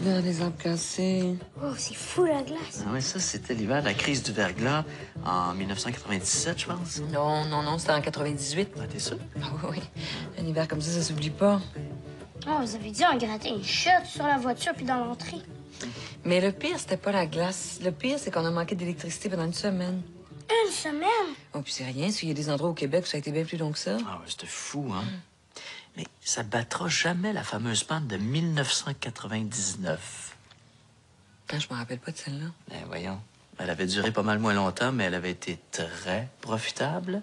Dans les arbres cassés. Oh, c'est fou, la glace. Ah oui, ça, c'était l'hiver de la crise du verglas en 1997, je pense. Non, c'était en 98. Ah, t'es sûr? Ah oui. Un hiver comme ça s'oublie pas. Oh, vous avez dit on grattait une chute sur la voiture puis dans l'entrée. Mais le pire, c'était pas la glace. Le pire, c'est qu'on a manqué d'électricité pendant une semaine. Une semaine? Oh, puis c'est rien, s'il y a des endroits au Québec où ça a été bien plus long que ça. Ah oui, c'était fou, hein? Mais ça battra jamais la fameuse panne de 1999. Ah, je me rappelle pas de celle-là. Ben voyons. Elle avait duré pas mal moins longtemps, mais elle avait été très profitable.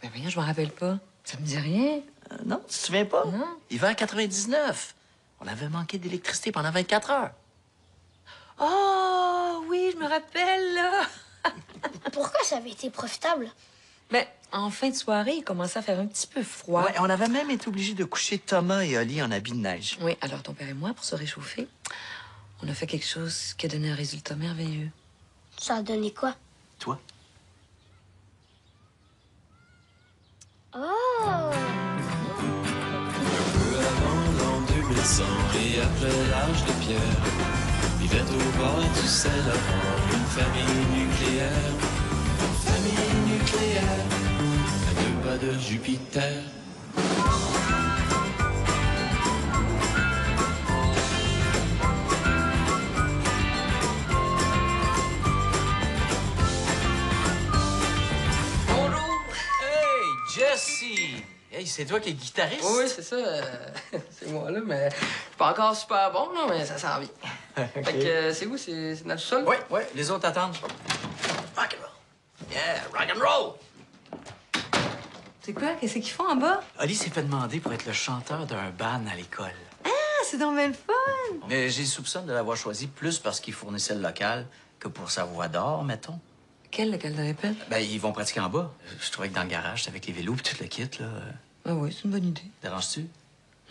Ben voyons, je me rappelle pas. Ça me dit rien. Non, tu te souviens pas? Non. Hiver 99. On avait manqué d'électricité pendant 24 heures. Oh, oui, je me rappelle, là. Pourquoi ça avait été profitable? Ben, en fin de soirée, il commençait à faire un petit peu froid. Ouais, on avait même été obligés de coucher Thomas et Oli en habit de neige. Oui, alors ton père et moi, pour se réchauffer, on a fait quelque chose qui a donné un résultat merveilleux. Ça a donné quoi? Toi? Oh! Un peu avant l'an 2100 et après l'âge de pierre, vivait au bord du Saint-Laurent une famille nucléaire. Une famille nucléaire, à 2 pas de Jupiter. Hey, Jesse! Hey, c'est toi qui es guitariste? Oui, c'est ça. C'est moi, là, mais je suis pas encore super bon, là, mais ça s'en vient. Fait que c'est où? C'est dans le sol? Oui, les autres attendent. Rock and roll. Yeah, rock and roll! C'est quoi? Qu'est-ce qu'ils font en bas? Oli s'est fait demander pour être le chanteur d'un band à l'école. Ah, c'est donc bien le fun! Mais j'ai soupçonne de l'avoir choisi plus parce qu'il fournissait le local que pour sa voix d'or, mettons. Quel, lequel de répète? Ben, ils vont pratiquer en bas. Je trouvais que dans le garage, avec les vélos et tout le kit, là... Ah oui, c'est une bonne idée. Déranges-tu?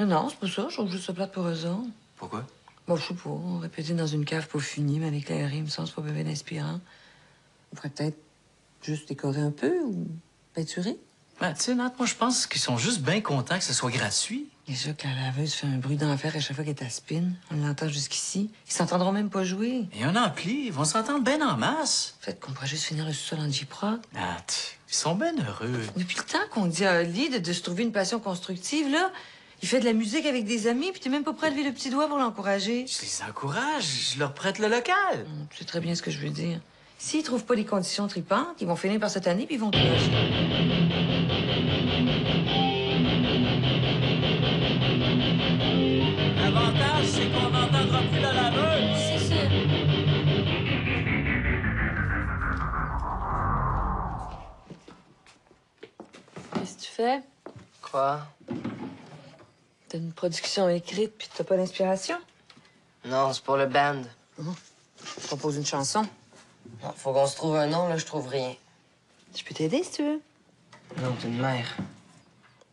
Non, c'est pas ça. Je trouve juste ça plate pour eux autres. Pourquoi? Bon, je sais pas. Répéter dans une cave pas finie, mais éclairée, il me semble, c'est pas bien inspirant. On pourrait peut-être juste décorer un peu ou peinturer. Ben, tu sais, Nat, moi, je pense qu'ils sont juste bien contents que ce soit gratuit. Déjà que la laveuse fait un bruit d'enfer à chaque fois qu'elle est à spin. On l'entend jusqu'ici. Ils s'entendront même pas jouer. Il y a un ampli, ils vont s'entendre bien en masse. Peut-être qu'on pourrait juste finir le sous-sol en J-Prod. Nat, ils sont bien heureux. Depuis le temps qu'on dit à Oli de se trouver une passion constructive, là, il fait de la musique avec des amis, puis t'es même pas prêt à lever le petit doigt pour l'encourager. Je les encourage, je leur prête le local. Tu sais très bien ce que je veux dire. S'ils trouvent pas les conditions tripantes, ils vont finir par cette année, puis ils vont cracher. L'avantage, c'est qu'on n'entendra plus la laveuse. C'est sûr. Qu'est-ce que tu fais? Quoi? T'as une production écrite, puis t'as pas d'inspiration? Non, c'est pour le band. Je compose une chanson. Non, faut qu'on se trouve un nom, là, je trouve rien. Je peux t'aider, si tu veux. Non, t'es une mère.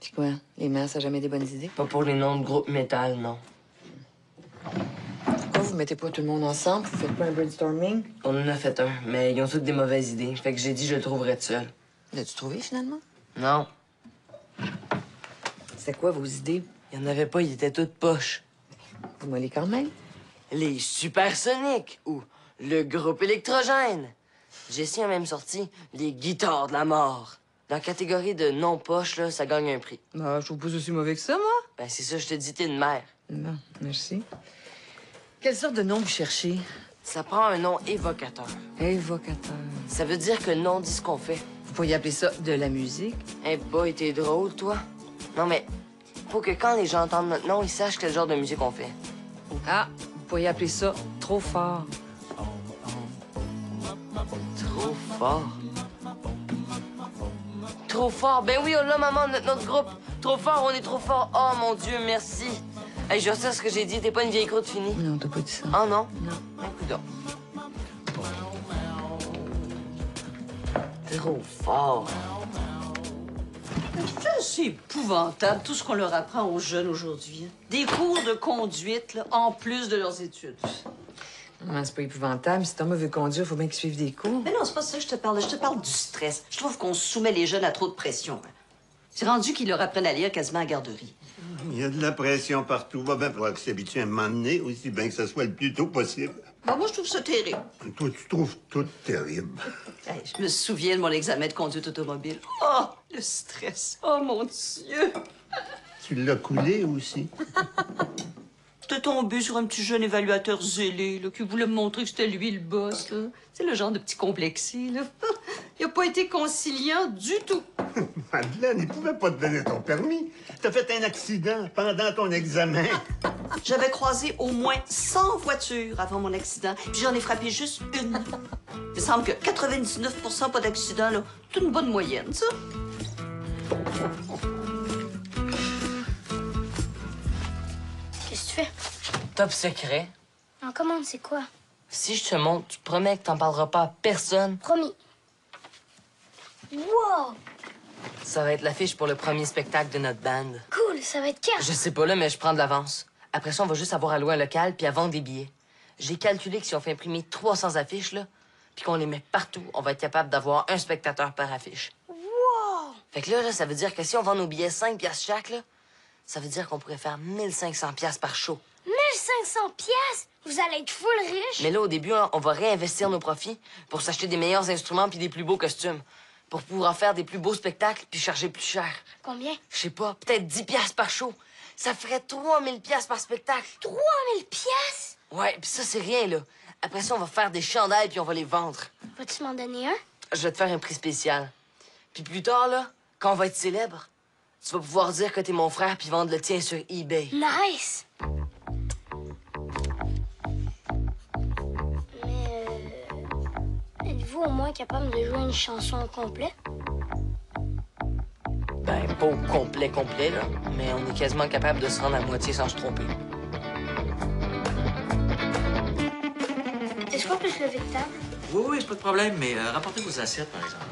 Puis quoi? Les mères, ça a jamais des bonnes idées? Pas pour les noms de groupes métal, non. Pourquoi vous mettez pas tout le monde ensemble? Vous faites pas un brainstorming? On en a fait un, mais ils ont toutes des mauvaises idées. Fait que j'ai dit je le trouverais tout seul. L'as-tu trouvé, finalement? Non, C'est quoi vos idées? il y en avait pas, ils étaient toutes poches. Vous m'allez quand même? Les Supersoniques ou le groupe électrogène. Jessie a même sorti les guitares de la mort. Dans la catégorie de non-poche, là, ça gagne un prix. Bah, je trouve pas aussi mauvais que ça, moi. Ben, c'est ça, je te dis, t'es une mère. Bon, merci. Quelle sorte de nom vous cherchez? Ça prend un nom évocateur. Évocateur. Ça veut dire que le nom dit ce qu'on fait. Vous pourriez appeler ça de la musique? Eh boy, t'es drôle, toi. Non, mais faut que quand les gens entendent notre nom, ils sachent quel genre de musique on fait. Ah, vous pourriez appeler ça trop fort. Trop fort. Trop fort. Ben oui, on l'a, maman, notre groupe. Trop fort, on est trop fort. Oh, mon Dieu, merci. Hey, je sais ce que j'ai dit. T'es pas une vieille croûte finie. Non, t'as pas dit ça. Oh, non? Non. Ben, coudonc. Trop fort. C'est épouvantable, tout ce qu'on leur apprend aux jeunes aujourd'hui. Hein. Des cours de conduite, là, en plus de leurs études. Non, c'est pas épouvantable. Si Thomas veut conduire, faut bien qu'il suive des cours. Mais non, c'est pas ça que je te parle. Je te parle du stress. Je trouve qu'on soumet les jeunes à trop de pression. Hein. C'est rendu qu'ils leur apprennent à lire quasiment à la garderie. Il y a de la pression partout. Va bien falloir que s'habitue à un moment donné, aussi bien que ce soit le plus tôt possible. Ben, moi, je trouve ça terrible. Toi, tu trouves tout terrible. Hey, je me souviens de mon examen de conduite automobile. Oh, le stress. Oh, mon Dieu. Tu l'as coulé aussi? J'étais tombé sur un petit jeune évaluateur zélé là, qui voulait me montrer que c'était lui le boss. Là. C'est le genre de petit complexé. Là. Il a pas été conciliant du tout. Madeleine, il pouvait pas te donner ton permis. T'as fait un accident pendant ton examen. J'avais croisé au moins 100 voitures avant mon accident, puis j'en ai frappé juste une. Il semble que 99% pas d'accident, là. C'est une bonne moyenne, ça. Qu'est-ce que tu fais? Top secret. En commande, c'est quoi? Si je te montre, tu promets que t'en parleras pas à personne. Promis. Wow! Ça va être l'affiche pour le premier spectacle de notre band. Cool, ça va être quand? Je sais pas là, mais je prends de l'avance. Après ça, on va juste avoir à louer un local puis à vendre des billets. J'ai calculé que si on fait imprimer 300 affiches, là, puis qu'on les met partout, on va être capable d'avoir un spectateur par affiche. Wow! Fait que là, ça veut dire que si on vend nos billets 5 piastres chaque, là, ça veut dire qu'on pourrait faire 1500 piastres par show. 1500 piastres? Vous allez être full riche? Mais là, au début, hein, on va réinvestir nos profits pour s'acheter des meilleurs instruments puis des plus beaux costumes. Pour pouvoir faire des plus beaux spectacles puis charger plus cher. Combien? Je sais pas, peut-être 10 piastres par show. Ça ferait 3000 piastres par spectacle. 3000 piastres? Ouais, puis ça, c'est rien, là. Après ça, on va faire des chandails puis on va les vendre. Vas-tu m'en donner un? Je vais te faire un prix spécial. Puis plus tard, là, quand on va être célèbre, tu vas pouvoir dire que t'es mon frère puis vendre le tien sur eBay. Nice! Mais êtes-vous au moins capable de jouer une chanson au complet? Ben, pas au complet, là, mais on est quasiment capable de se rendre à moitié sans se tromper. Est-ce qu'on peut se lever de table? Oui, c'est pas de problème, mais rapportez vos assiettes, par exemple.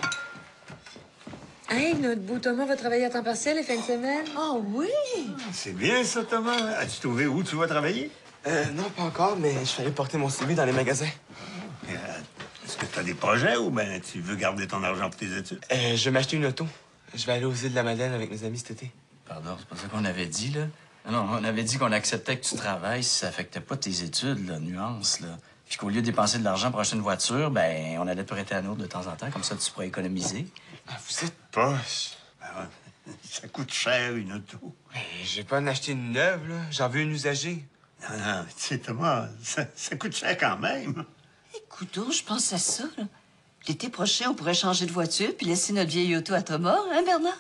Hey, notre beau Thomas va travailler à temps partiel les fins de semaine. Oh oui! C'est bien ça, Thomas. As-tu trouvé où tu vas travailler? Non, pas encore, mais je suis allé porter mon CV dans les magasins. Est-ce que tu as des projets ou ben tu veux garder ton argent pour tes études? Je vais m'acheter une auto. Je vais aller aux îles de la Madeleine avec mes amis cet été. Pardon, c'est pas ça qu'on avait dit, là? Non, on avait dit qu'on acceptait que tu travailles si ça affectait pas tes études, là, nuance, là. Puis qu'au lieu de dépenser de l'argent pour acheter une voiture, ben, on allait te prêter un autre de temps en temps, comme ça tu pourrais économiser. Ah, vous êtes poche. Ben ouais, ça coûte cher, une auto. Mais j'ai pas en acheté une neuve, là. J'en veux une usagée. Non, tu sais, Thomas, ça coûte cher quand même. Écoute, je pense à ça, là. L'été prochain, on pourrait changer de voiture puis laisser notre vieille auto à Thomas, hein, Bernard?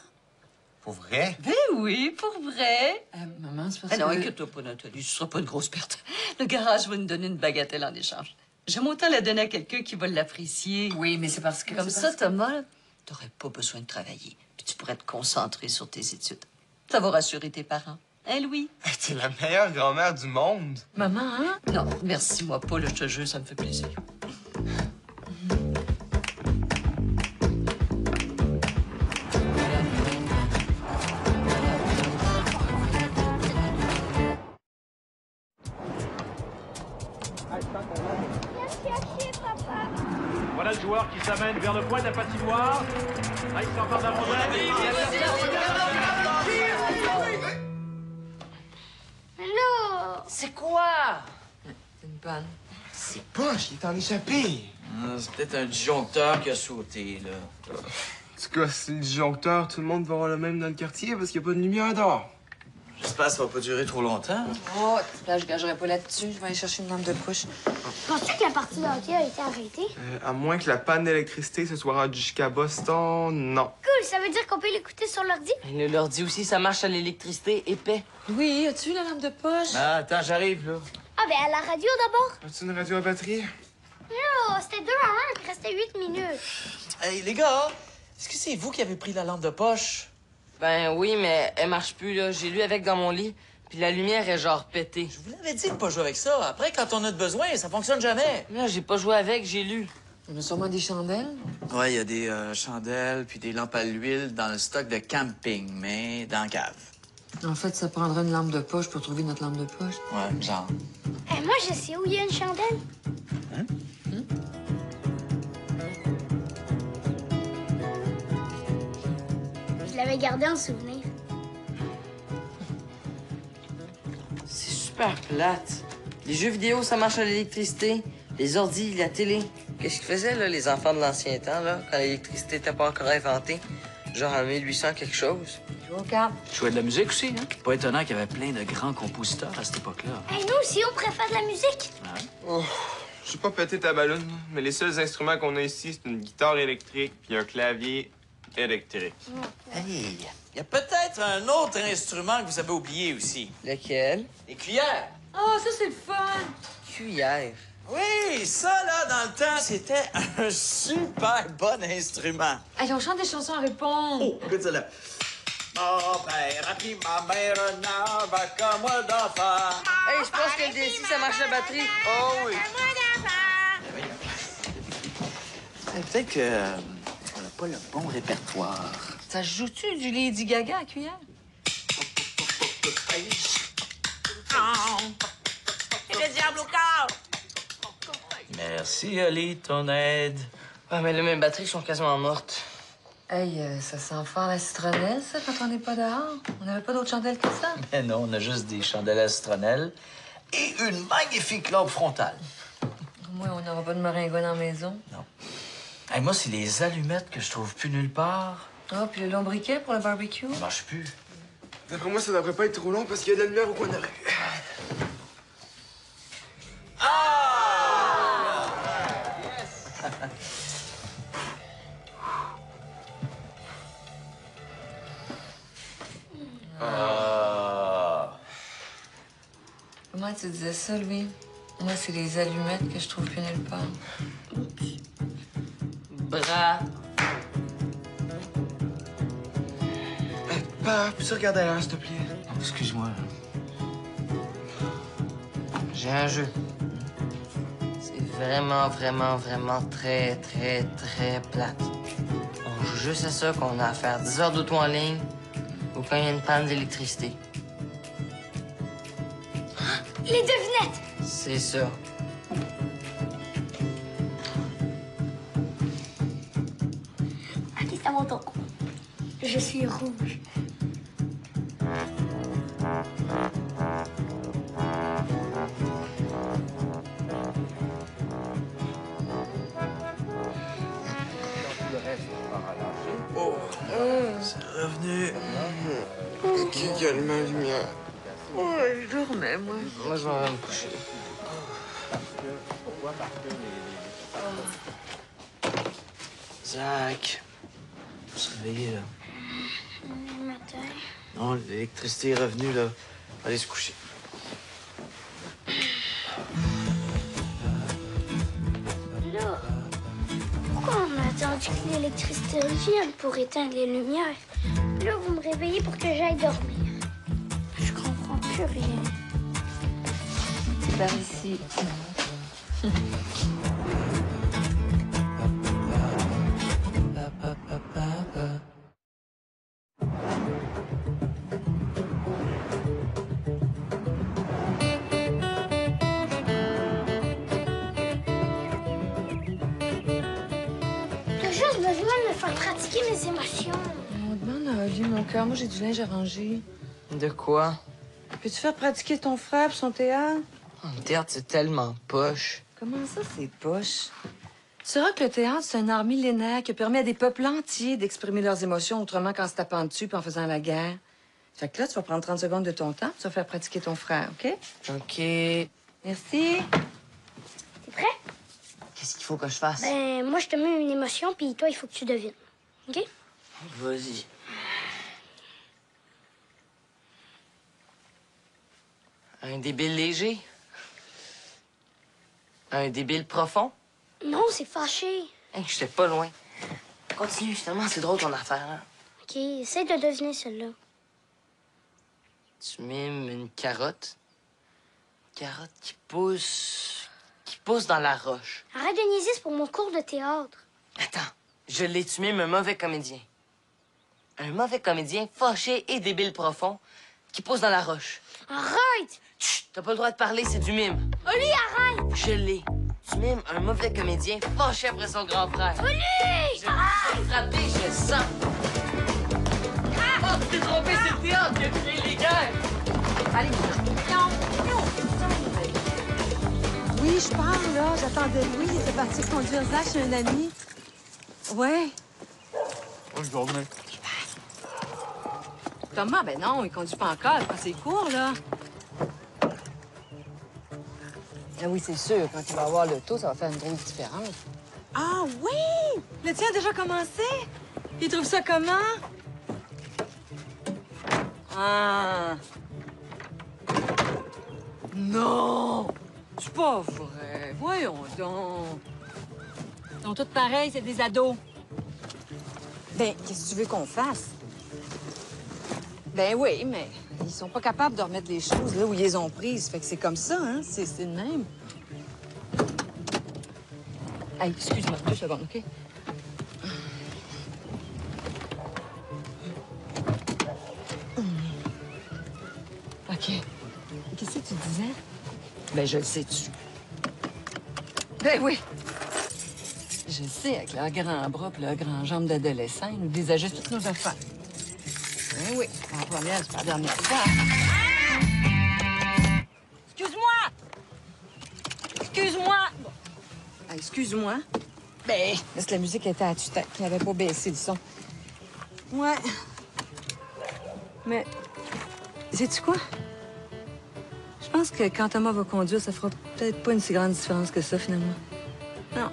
Pour vrai? Ben oui, pour vrai. Maman, c'est parce Ah non, que... inquiète-toi pas, Nathalie, ce sera pas une grosse perte. Le garage va nous donner une bagatelle en échange. J'aime autant la donner à quelqu'un qui va l'apprécier. Oui, mais c'est parce que... Comme ça, Thomas, là, t'aurais pas besoin de travailler. Puis tu pourrais te concentrer sur tes études. Ça va rassurer tes parents. Hein, Louis? Hey, t'es la meilleure grand-mère du monde. Maman, hein? Non, merci, moi pas, là, je te jure, ça me fait plaisir. Voilà le joueur qui s'amène vers le point de la patinoire. Ah, il s'empare d'un Allô? C'est quoi? C'est une panne. C'est poche, il est en échappé. C'est peut-être un disjoncteur qui a sauté, là. En tout cas, c'est le disjoncteur, tout le monde va avoir le même dans le quartier parce qu'il n'y a pas de lumière dehors. J'espère que ça va pas durer trop longtemps. Oh, là, je gagerai pas là-dessus. Je vais aller chercher une lampe de poche. Penses-tu que la partie de hockey a été arrêtée? À moins que la panne d'électricité se soit rendue jusqu'à Boston, non. Cool, ça veut dire qu'on peut l'écouter sur l'ordi? Le l'ordi aussi, ça marche à l'électricité épais. Oui, as-tu la lampe de poche? Ah, attends, j'arrive, là. Ah, ben à la radio d'abord. As-tu une radio à batterie? Non, c'était 2 à 1, il restait 8 minutes. Hey, les gars, est-ce que c'est vous qui avez pris la lampe de poche? Ben oui, mais elle marche plus, là. J'ai lu avec dans mon lit, puis la lumière est genre pétée. Je vous l'avais dit de pas jouer avec ça. Après, quand on a besoin, ça fonctionne jamais. Là, j'ai pas joué avec, j'ai lu. On a sûrement des chandelles. Ouais, il y a des chandelles puis des lampes à l'huile dans le stock de camping, mais dans la cave. En fait, ça prendrait une lampe de poche pour trouver notre lampe de poche. Ouais, genre. Moi, je sais où il y a une chandelle. Hein? Je l'avais gardée en souvenir. super plate. Les jeux vidéo, ça marche à l'électricité. Les ordis, la télé. Qu'est-ce qu'ils faisaient, là, les enfants de l'ancien temps, là, quand l'électricité n'était pas encore inventée? Genre en 1800 quelque chose. Joue aux cartes. Je jouais de la musique aussi, hein? Pas étonnant qu'il y avait plein de grands compositeurs à cette époque-là. Hey, nous aussi, on préfère de la musique. Oh, je sais pas péter ta ballonne, mais les seuls instruments qu'on a ici, c'est une guitare électrique puis un clavier électrique. Hey, il y a peut-être un autre instrument que vous avez oublié aussi. Lequel? Les cuillères. Oh, ça, c'est le fun! Cuillère. Oui, ça, là, dans le temps, c'était un super bon instrument. Allez, on chante des chansons à répondre. Oh, écoute ça, là. Mon père a pris ma mère un arbre comme moi d'enfant. Hey, je pense que le DC, ça marche la batterie. Oh oui. Peut-être que on n'a pas le bon répertoire. Ça joue-tu du Lady Gaga à cuillère? Le diable au corps! Merci, Ali, ton aide. Ah, mais là, mes batteries sont quasiment mortes. Hey, ça sent fort la citronnelle, ça, quand on n'est pas dehors. On n'avait pas d'autre chandelle que ça. Mais non, on a juste des chandelles à citronnelle et une magnifique lampe frontale. Au moins, on n'aura pas de meringue dans la maison. Non. Hey, moi, c'est les allumettes que je trouve plus nulle part. Ah, puis le lombriquet pour le barbecue. Ça marche plus. D'après moi, ça devrait pas être trop long parce qu'il y a de la lumière au coin de la rue. Comment tu disais ça, lui? Moi, c'est les allumettes que je trouve plus nulle part. Bras. Papa, peux-tu regarder l'heure, s'il te plaît? Excuse-moi. J'ai un jeu. C'est vraiment, vraiment, vraiment très, très, très plate. On joue juste à ça qu'on a à faire 10 heures d'auto en ligne ou quand il y a une panne d'électricité. Les devinettes. C'est ça. OK, c'est à mon tour. Je suis rouge. Oh, c'est revenu. Qui a allumé la lumière? Ouais, je le remets, moi. Moi, je vais me coucher. Zach, faut se réveiller, là. Matin. Non, l'électricité est revenue, là. Allez se coucher. Là, pourquoi on a attendu que l'électricité revienne pour éteindre les lumières? Là, vous me réveillez pour que j'aille dormir. Je comprends plus rien. C'est par ici. J'ai juste besoin de me faire pratiquer mes émotions. On demande à Oli, mon cœur. Moi, j'ai du linge à ranger. De quoi? Peux-tu faire pratiquer ton frère pour son théâtre? Oh, le théâtre, c'est tellement poche. Comment ça, c'est poche? Tu sauras que le théâtre, c'est un art millénaire qui permet à des peuples entiers d'exprimer leurs émotions autrement qu'en se tapant dessus puis en faisant la guerre. Fait que là, tu vas prendre 30 secondes de ton temps, tu vas faire pratiquer ton frère, OK? OK. Merci. T'es prêt? Qu'est-ce qu'il faut que je fasse? Ben, moi, je te mets une émotion, puis toi, il faut que tu devines. OK? Vas-y. Un débile léger? Un débile profond? Non, c'est fâché. Hey, j'étais pas loin. Continue, justement, c'est drôle ton affaire, hein? OK, essaye de deviner celle-là. Tu mimes une carotte. Carotte qui pousse dans la roche. Arrête de niaiser, c'est pour mon cours de théâtre. Attends, je l'ai, tu mimes un mauvais comédien. Un mauvais comédien fâché et débile profond qui pousse dans la roche. Arrête! Chut, t'as pas le droit de parler, c'est du mime. Oli, arrête! Je l'ai. Tu mimes un mauvais comédien fâché après son grand frère. Oli! Je vais frapper, je le sens. Oh, tu t'es trompé, c'est le théâtre qui a créé les guerres. Allez, viens. je pars, là. J'attendais Louis. Il était parti conduire Zach chez un ami. Ouais. Bonne journée. Thomas, ben non, il conduit pas encore. Il prend ses cours, là. Ah oui, c'est sûr. Quand il va avoir l'auto, ça va faire une grosse différence. Ah oui! Le tien a déjà commencé? Il trouve ça comment? Ah! Non! C'est pas vrai. Voyons donc. Ils sont tous pareils, c'est des ados. Ben, qu'est-ce que tu veux qu'on fasse? Ben oui, mais ils sont pas capables de remettre les choses là où ils les ont prises. Fait que c'est comme ça, hein? C'est le même. Hey, excuse-moi, 2 secondes, OK? OK. Qu'est-ce que tu disais? Ben, je le sais-tu. Ben oui. Je sais, avec leurs grands bras et leurs grandes jambes d'adolescents, ils nous désajustent toutes nos affaires. Ben oui, la première, c'est pas la dernière fois. Excuse-moi! Excuse-moi! Bon. Ah, excuse-moi. Ben, laisse la musique était à tue-tête. Il n'avait pas baissé le son. Ouais. Mais, sais-tu quoi? Je pense que quand Thomas va conduire, ça fera peut-être pas une si grande différence que ça, finalement. Non.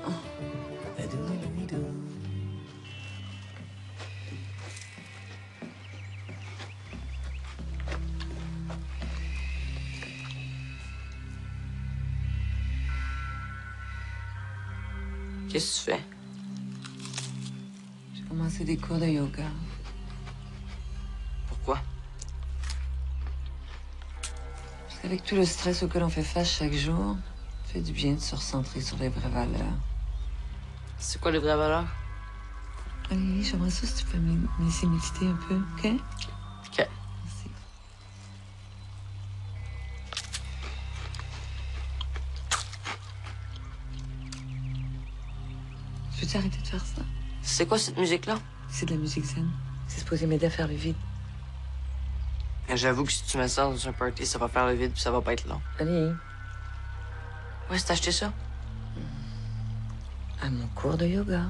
Qu'est-ce que tu fais? J'ai commencé des cours de yoga. Pourquoi? Parce qu'avec tout le stress auquel on fait face chaque jour, ça fait du bien de se recentrer sur les vraies valeurs. C'est quoi les vraies valeurs? Allez, j'aimerais ça si tu peux me laisser méditer un peu, OK? OK. Merci. Peux-tu arrêter de faire ça? C'est quoi cette musique-là? C'est de la musique zen. C'est supposé m'aider à faire le vide. J'avoue que si tu mets ça dans un party, ça va faire le vide puis ça va pas être long. Allez. Où est-ce que t'as acheté ça? À mon cours de yoga.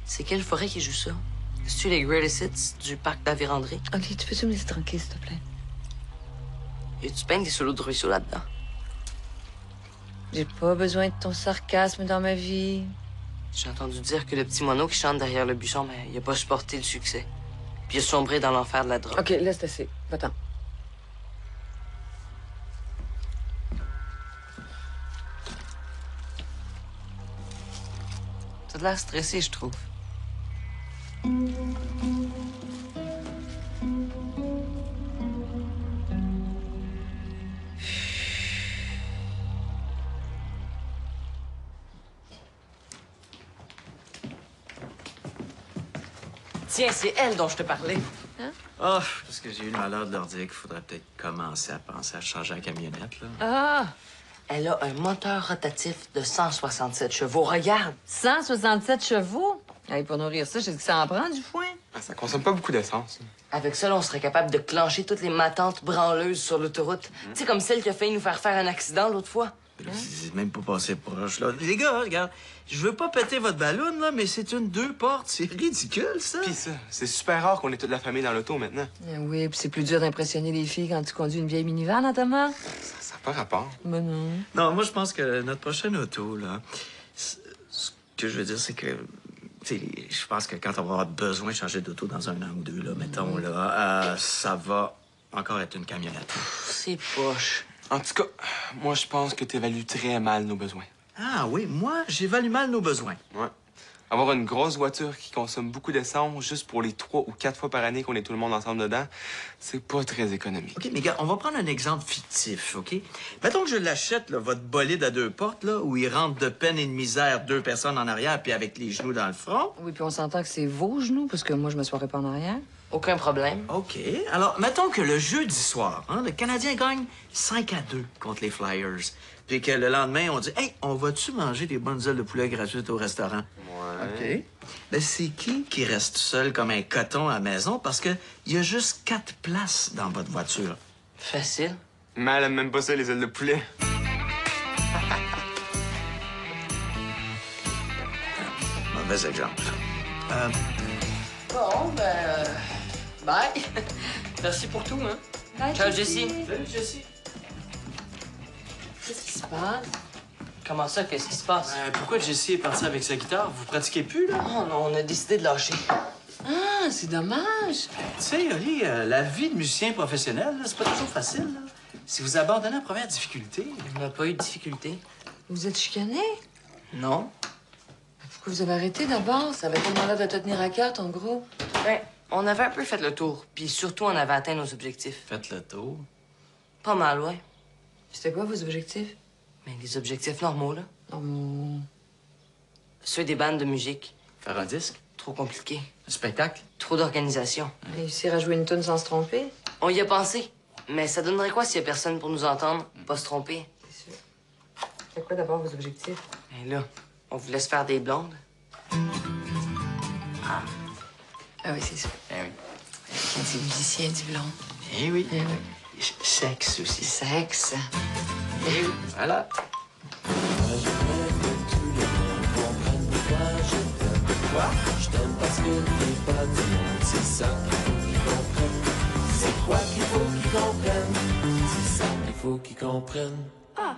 C'est quelle forêt qui joue ça? C'est-tu les Greatest Hits du parc de la Vérandrie? OK, tu peux-tu me laisser tranquille, s'il te plaît? Et tu peignes des solos de ruisseau là-dedans? J'ai pas besoin de ton sarcasme dans ma vie. J'ai entendu dire que le petit moineau qui chante derrière le buisson, mais il a pas supporté le succès. Puis il a sombré dans l'enfer de la drogue. OK, laisse assez. Va-t'en. T'as de l'air stressé, je trouve. Tiens, c'est elle dont je te parlais. Ah, parce que j'ai eu le malheur de leur dire qu'il faudrait peut-être commencer à penser à changer la camionnette, là. Ah! Elle a un moteur rotatif de 167 chevaux. Regarde! 167 chevaux? Hey, pour nourrir ça, j'ai dit que ça en prend du foin. Ah, ça consomme pas beaucoup d'essence. Avec ça, là, on serait capable de clencher toutes les matantes branleuses sur l'autoroute. Tu sais, comme celle qui a failli nous faire un accident l'autre fois. C'est même pas passé proche, là. Les gars, regarde, je veux pas péter votre ballon, là, mais c'est une 2 portes. C'est ridicule, ça. Pis ça, c'est super rare qu'on ait toute la famille dans l'auto maintenant. Eh oui, puis c'est plus dur d'impressionner les filles quand tu conduis une vieille minivan, hein, Thomas? Ça n'a pas rapport. Ben non. Non, moi, je pense que notre prochaine auto, là, ce que je veux dire, c'est que, tu sais, je pense que quand on va avoir besoin de changer d'auto dans 1 an ou 2, là, mettons, là, ça va encore être une camionnette. C'est poche. En tout cas, moi, je pense que tu évalues très mal nos besoins. Ah oui, moi, j'évalue mal nos besoins. Ouais. Avoir une grosse voiture qui consomme beaucoup d'essence juste pour les 3 ou 4 fois par année qu'on est tout le monde ensemble dedans, c'est pas très économique. OK, mais gars, on va prendre un exemple fictif, OK? Mettons que je l'achète, là, votre bolide à 2 portes, là, où il rentre de peine et de misère 2 personnes en arrière, puis avec les genoux dans le front. Oui, puis on s'entend que c'est vos genoux, parce que moi, je me soirais pas en arrière. Aucun problème. OK. Alors, mettons que le jeudi soir, hein, le Canadien gagne 5-2 contre les Flyers. Puis que le lendemain, on dit « Hey, on va-tu manger des bonnes ailes de poulet gratuites au restaurant? » Ouais. OK. Ben, c'est qui reste seul comme un coton à la maison parce qu'il y a juste 4 places dans votre voiture? Facile. Mais elle aime même pas ça, les ailes de poulet. mauvais exemple. Bon, ben... bye. Merci pour tout, hein. Bye, Ciao, Jessie. Salut, Jessie. Qu'est-ce qui se passe? Comment ça, qu'est-ce qui se passe? Pourquoi Jessie est partie avec sa guitare? Vous pratiquez plus, là? Oh non, on a décidé de lâcher. Ah, c'est dommage. Tu sais, Oli, la vie de musicien professionnel, là, c'est pas toujours facile, là. Si vous abandonnez en première difficulté... On n'a pas eu de difficulté. Vous êtes chicané? Non. Pourquoi vous avez arrêté d'abord? Ça avait tellement l'air de te tenir à cœur, ton groupe. Ben, on avait un peu fait le tour, puis surtout, on avait atteint nos objectifs. Faites le tour. Pas mal, ouais. C'était quoi vos objectifs? Mais les objectifs normaux, là. Normaux. Ceux des bandes de musique. Faire un disque? Trop compliqué. Un spectacle? Trop d'organisation. Réussir à jouer une tune sans se tromper? On y a pensé. Mais ça donnerait quoi s'il y a personne pour nous entendre, pas se tromper? C'est sûr. C'est quoi d'abord vos objectifs? Et là, on voulait se faire des blondes. Ah oui, c'est sûr. Eh oui. Qui dit musicien, dit blond. Eh oui. Eh oui. Sexe aussi. Sexe. Eh oui. Voilà. Quoi? Je t'aime parce que t'es pas du monde, c'est ça qu'il faut qu'ils comprennent. C'est quoi qu'il faut qu'ils comprennent? C'est ça qu'il faut qu'ils comprennent. Ah.